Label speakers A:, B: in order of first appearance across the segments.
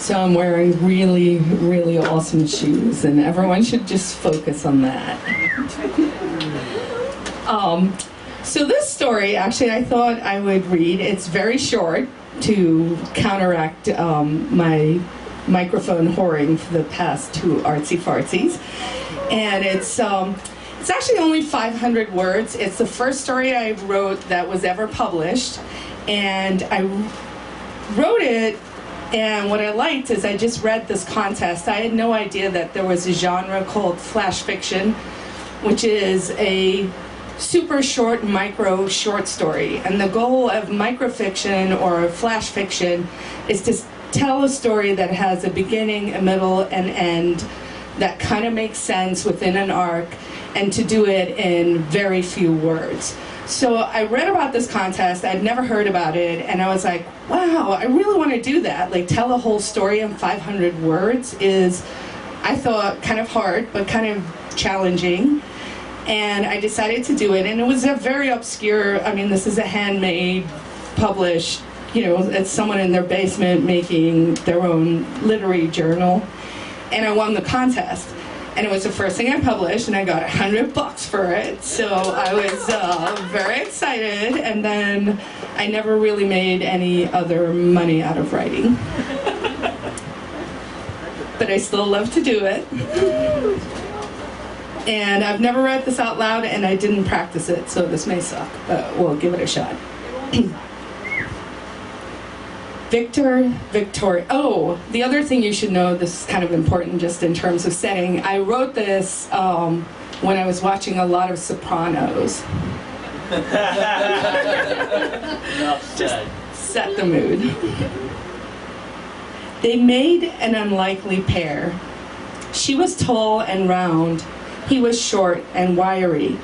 A: So I'm wearing really, really awesome shoes, and everyone should just focus on that. So this story, actually, I thought I would read. It's very short to counteract my microphone whoring for the past two artsy fartsies. And it's actually only 500 words. It's the first story I wrote that was ever published. And I wrote it, and what I liked is I just read this contest. I had no idea that there was a genre called flash fiction, which is a super short micro short story. And the goal of microfiction or flash fiction is to tell a story that has a beginning, a middle, and end that kind of makes sense within an arc, and to do it in very few words. So I read about this contest, I'd never heard about it, and I was like, wow, I really want to do that. Like, tell a whole story in 500 words is, I thought, kind of hard, but kind of challenging. And I decided to do it, and it was a very obscure, I mean, this is a handmade, published, you know, it's someone in their basement making their own literary journal. And I won the contest. And it was the first thing I published, and I got $100 for it. So I was very excited, and then I never really made any other money out of writing. But I still love to do it. And I've never read this out loud, and I didn't practice it, so this may suck, but we'll give it a shot. Victorius. Oh, the other thing you should know, this is kind of important just in terms of setting. I wrote this when I was watching a lot of Sopranos. Just set the mood. They made an unlikely pair. She was tall and round. He was short and wiry.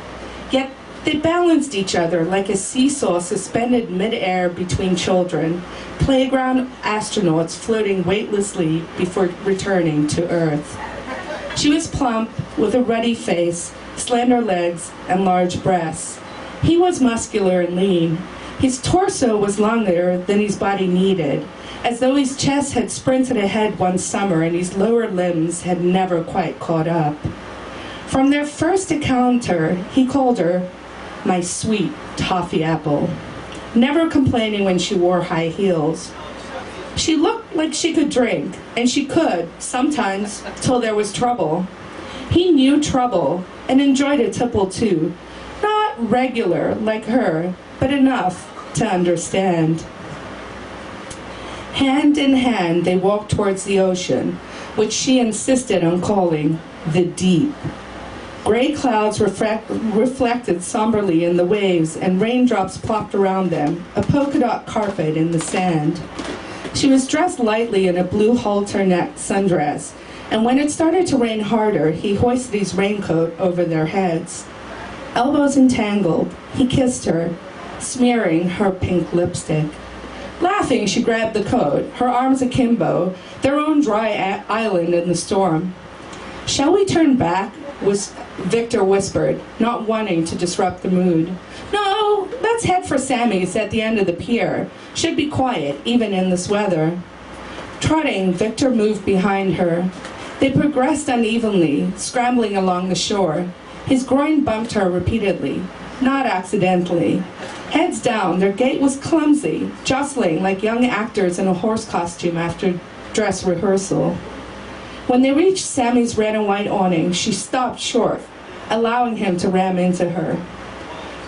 A: Yet they balanced each other like a seesaw suspended mid-air between children, playground astronauts floating weightlessly before returning to Earth. She was plump, with a ruddy face, slender legs, and large breasts. He was muscular and lean. His torso was longer than his body needed, as though his chest had sprinted ahead one summer and his lower limbs had never quite caught up. From their first encounter, he called her my sweet toffee apple, never complaining when she wore high heels. She looked like she could drink, and she could, sometimes, till there was trouble. He knew trouble, and enjoyed a tipple too. Not regular, like her, but enough to understand. Hand in hand, they walked towards the ocean, which she insisted on calling the deep. Gray clouds reflected somberly in the waves, and raindrops plopped around them, a polka dot carpet in the sand. She was dressed lightly in a blue halter-neck sundress, and when it started to rain harder, he hoisted his raincoat over their heads. Elbows entangled, he kissed her, smearing her pink lipstick. Laughing, she grabbed the coat, her arms akimbo, their own dry island in the storm. "Shall we turn back?" Victor whispered, not wanting to disrupt the mood. "No, let's head for Sammy's at the end of the pier. Should be quiet, even in this weather." Trotting, Victor moved behind her. They progressed unevenly, scrambling along the shore. His groin bumped her repeatedly, not accidentally. Heads down, their gait was clumsy, jostling like young actors in a horse costume after dress rehearsal. When they reached Sammy's red and white awning, she stopped short, allowing him to ram into her.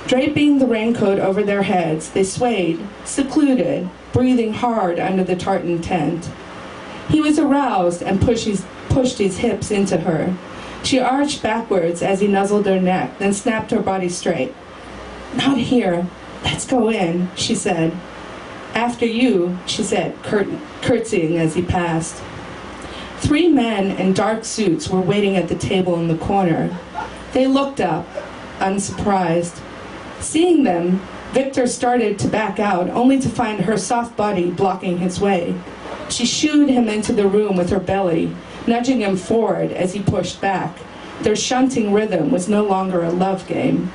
A: Draping the raincoat over their heads, they swayed, secluded, breathing hard under the tartan tent. He was aroused and pushed his hips into her. She arched backwards as he nuzzled her neck, then snapped her body straight. "Not here. Let's go in," she said. "After you," she said, curtsying as he passed. 3 men in dark suits were waiting at the table in the corner. They looked up, unsurprised. Seeing them, Victor started to back out, only to find her soft body blocking his way. She shooed him into the room with her belly, nudging him forward as he pushed back. Their shunting rhythm was no longer a love game.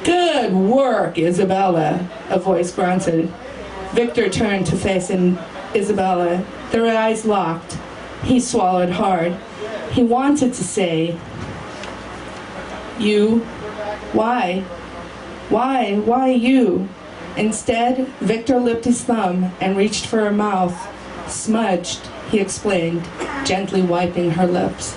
A: "Good work, Isabella," a voice grunted. Victor turned to face Isabella, their eyes locked. He swallowed hard. He wanted to say, "You? Why? Why you?" Instead, Victor lipped his thumb and reached for her mouth. "Smudged," he explained, gently wiping her lips.